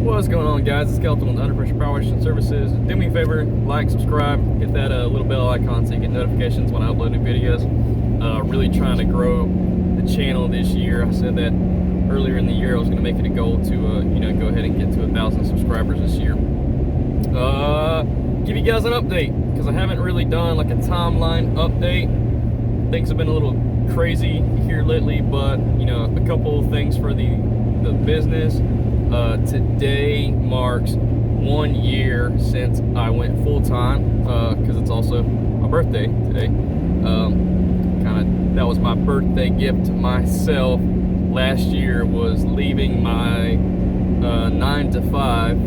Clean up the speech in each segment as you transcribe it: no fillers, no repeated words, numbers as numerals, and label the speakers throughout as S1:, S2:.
S1: What's going on, guys? It's Skeleton with Under Pressure Power Washing Services. Do me a favor, like, subscribe, hit that little bell icon so you get notifications when I upload new videos. Really trying to grow the channel this year. I said that earlier in the year I was going to make it a goal to go ahead and get to 1,000 subscribers this year. Give you guys an update because I haven't really done like a timeline update. Things have been a little crazy here lately, but a couple of things for the business. Today marks 1 year since I went full-time, because it's also my birthday today. That was my birthday gift to myself. Last year was leaving my 9 to 5,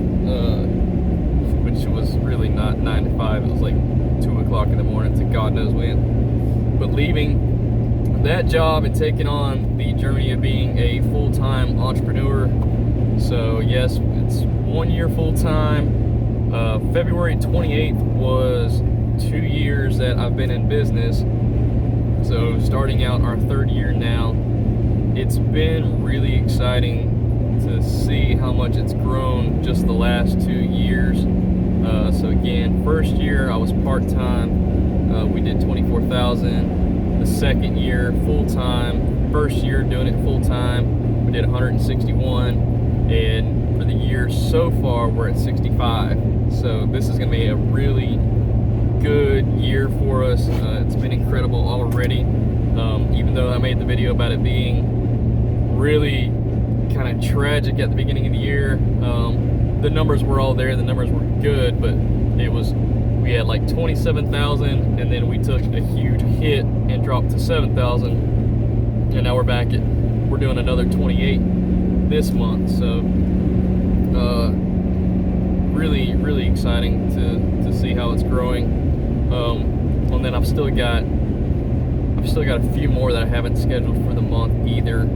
S1: which was really not 9 to 5. It was like 2 o'clock in the morning to God knows when. But leaving that job and taking on the journey of being a full-time entrepreneur. So yes, it's 1 year full-time. February 28th was 2 years that I've been in business. So starting out our 3rd year now. It's been really exciting to see how much it's grown just the last 2 years. So again, first year I was part-time. We did 24,000. The second year full-time. First year doing it full-time, we did 161. And for the year so far, we're at 65. So this is going to be a really good year for us. It's been incredible already. Even though I made the video about it being really kind of tragic at the beginning of the year, the numbers were all there. The numbers were good, but we had like 27,000, and then we took a huge hit and dropped to 7,000, and now we're doing another 28 this month. So really exciting to see how it's growing. And then I've still got a few more that I haven't scheduled for the month either.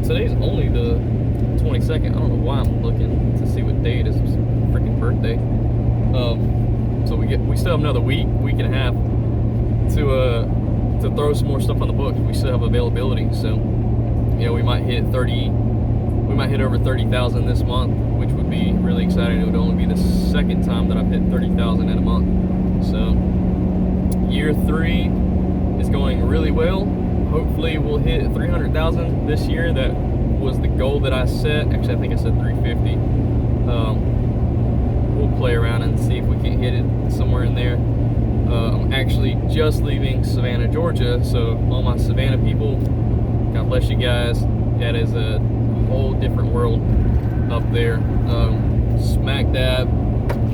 S1: Today's only the 22nd. I don't know why I'm looking to see what day it is. It's a freaking birthday. So we still have another week and a half to throw some more stuff on the books. We still have availability, so we might hit over 30,000 this month, which would be really exciting. It would only be the second time that I've hit 30,000 in a month. So year 3 is going really well. Hopefully we'll hit 300,000 this year. That was the goal that I set. Actually, I think I said 350. We'll play around and see if we can hit it somewhere in there. I'm actually just leaving Savannah, Georgia, so all my Savannah people, God bless you guys. That is a whole different world up there. Smack dab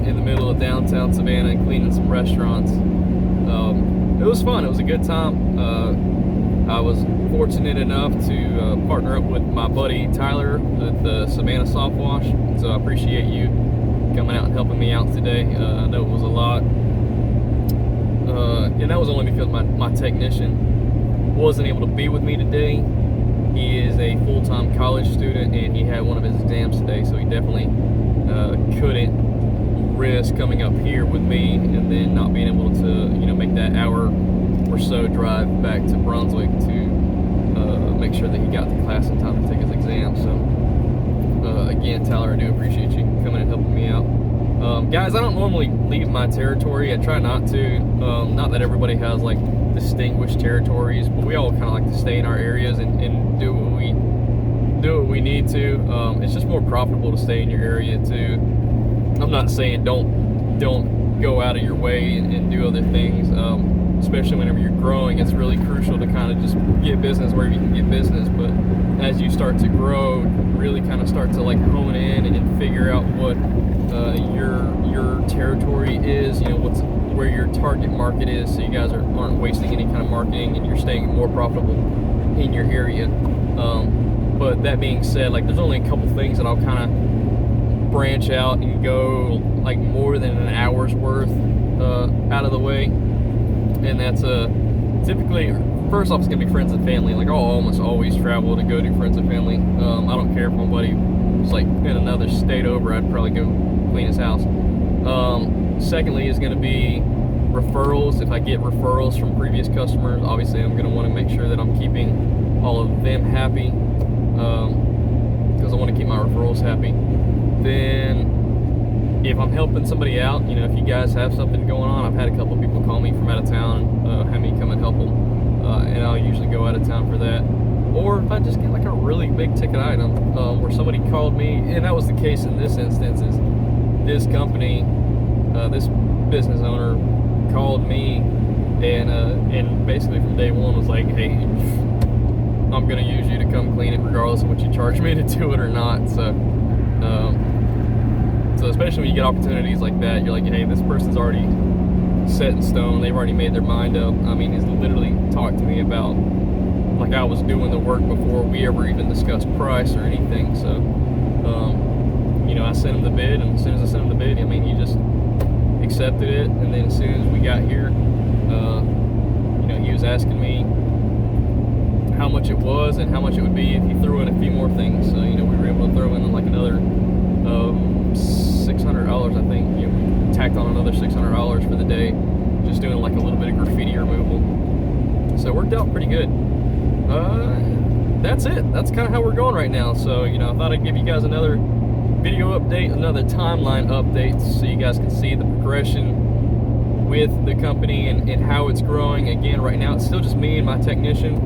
S1: in the middle of downtown Savannah, cleaning some restaurants. It was fun. It was a good time. I was fortunate enough to partner up with my buddy Tyler at the Savannah Soft Wash. So I appreciate you coming out and helping me out today. I know it was a lot. And that was only because my technician wasn't able to be with me today. He is a full-time college student, and he had one of his exams today, so he definitely couldn't risk coming up here with me and then not being able to make that hour or so drive back to Brunswick to make sure that he got to class in time to take his exam. So again, Tyler, I do appreciate you coming and helping me out. Guys, I don't normally leave my territory. I try not to. Not that everybody has like distinguished territories, but we all kind of like to stay in our areas and do what we need to. It's just more profitable to stay in your area too. I'm not saying don't go out of your way and do other things. Especially whenever you're growing, it's really crucial to kind of just get business wherever you can get business. But as you start to grow, really kind of start to like hone in and figure out what your territory is, where your target market is, so you guys aren't wasting any kind of marketing and you're staying more profitable in your area. But that being said, like there's only a couple things that I'll kind of branch out and go like more than an hour's worth out of the way. And that's typically, first off, it's gonna be friends and family. Like I'll almost always travel to go do friends and family. I don't care if my buddy was like in another state over, I'd probably go clean his house. Secondly is gonna be referrals. If I get referrals from previous customers, obviously I'm gonna want to make sure that I'm keeping all of them happy. Because because I want to keep my referrals happy. Then if I'm helping somebody out, you know, if you guys have something going on, I've had a couple people call me from out of town, have me come and help them, and I'll usually go out of town for that. Or if I just get like a really big ticket item, where somebody called me, and that was the case in this instance, is this company, this business owner called me and basically from day one was like, hey, I'm gonna use you to come clean it regardless of what you charge me to do it or not. So especially when you get opportunities like that, you're like, hey, this person's already set in stone. They've already made their mind up. I mean, he's literally talked to me about like I was doing the work before we ever even discussed price or anything. So, you know, I sent him the bid, and as soon as I sent him the bid, I mean, he just accepted it. And then as soon as we got here, you know, he was asking me how much it was and how much it would be if he threw in a few more things. So, you know, we were able to throw in like another $600, I think. You know, we tacked on another $600 for the day, just doing like a little bit of graffiti removal. So it worked out pretty good. That's it. That's kind of how we're going right now. So, you know, I thought I'd give you guys another video update, another timeline update, so you guys can see the progression with the company and how it's growing. Again, right now it's still just me and my technician.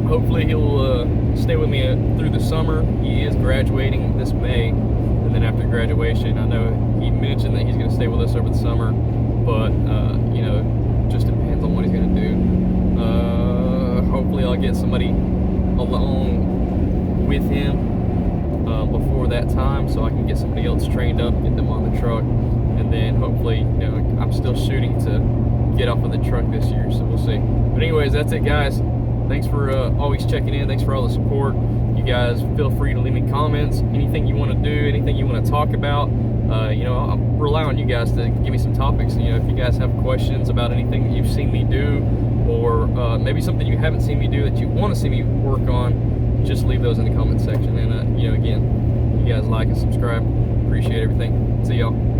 S1: Hopefully he'll stay with me through the summer. He is graduating this May, and then after graduation, I know he mentioned that he's going to stay with us over the summer, but you know, just depends on what he's going to do. Hopefully I'll get somebody along with him before that time, so I can get somebody else trained up, get them on the truck, and then hopefully, you know, I'm still shooting to get off of the truck this year, so we'll see. But anyways, that's it, guys. Thanks for always checking in. Thanks for all the support. You guys feel free to leave me comments, anything you want to do, anything you want to talk about. You know, I'll rely on you guys to give me some topics. You know, if you guys have questions about anything that you've seen me do, or maybe something you haven't seen me do that you want to see me work on, just leave those in the comment section. And you know, again, you guys like and subscribe. Appreciate everything. See y'all.